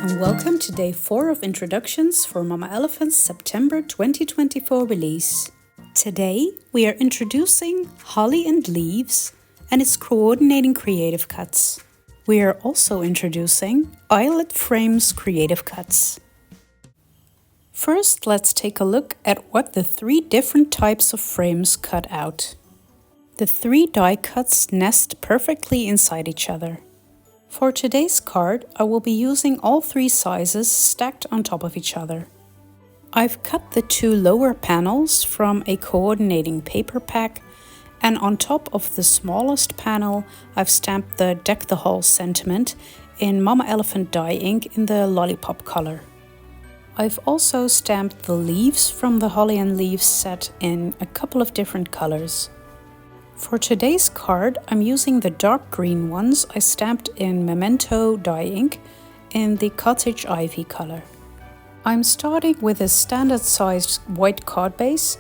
and welcome to day 4 of introductions for Mama Elephant's September 2024 release. Today we are introducing Holly and Leaves and its coordinating creative cuts. We are also introducing Eyelet Frames creative cuts. First, let's take a look at what the 3 different types of frames cut out. The 3 die cuts nest perfectly inside each other. For today's card, I will be using all 3 sizes stacked on top of each other. I've cut the 2 lower panels from a coordinating paper pack, and on top of the smallest panel, I've stamped the Deck the Hall sentiment in Mama Elephant dye ink in the Lollipop color. I've also stamped the leaves from the Holly and Leaves set in a couple of different colors. For today's card, I'm using the dark green ones I stamped in Memento dye ink in the Cottage Ivy color. I'm starting with a standard sized white card base,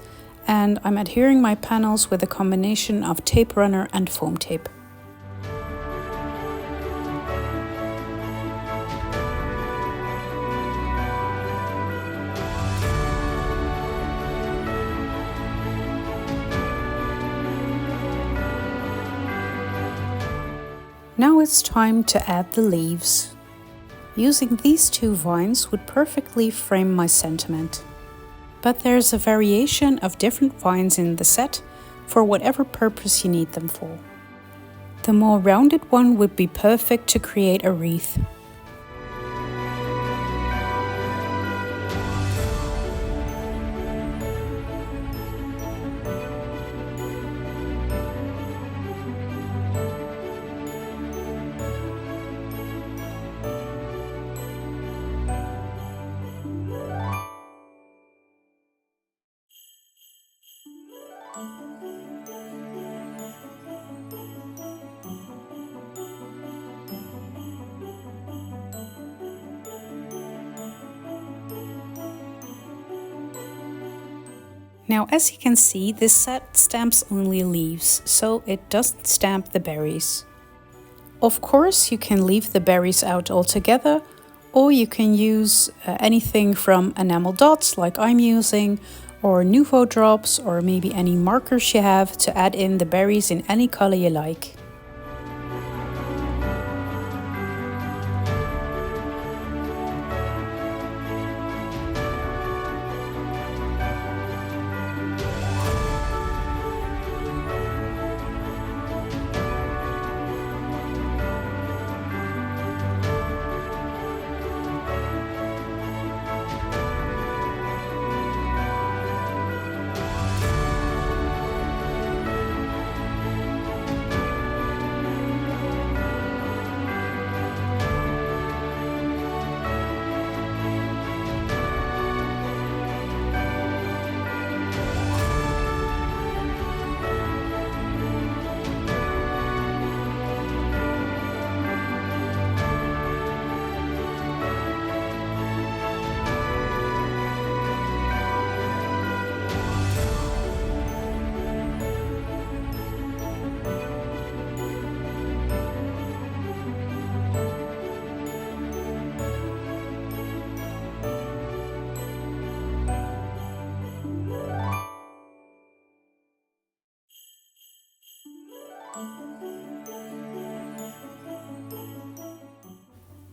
and I'm adhering my panels with a combination of tape runner and foam tape. Now it's time to add the leaves. Using these 2 vines would perfectly frame my sentiment. But there's a variation of different vines in the set for whatever purpose you need them for. The more rounded one would be perfect to create a wreath. Now, as you can see, this set stamps only leaves, so it doesn't stamp the berries. Of course, you can leave the berries out altogether, or you can use anything from enamel dots like I'm using, or Nouveau drops, or maybe any markers you have to add in the berries in any color you like.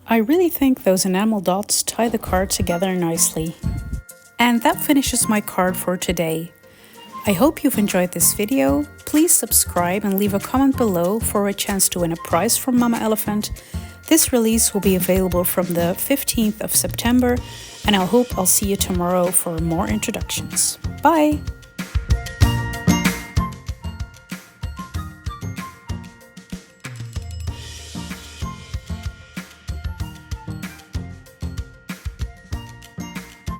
I really think those enamel dots tie the card together nicely. And that finishes my card for today. I hope you've enjoyed this video. Please subscribe and leave a comment below for a chance to win a prize from Mama Elephant. This release will be available from the 15th of September, and I hope I'll see you tomorrow for more introductions. Bye!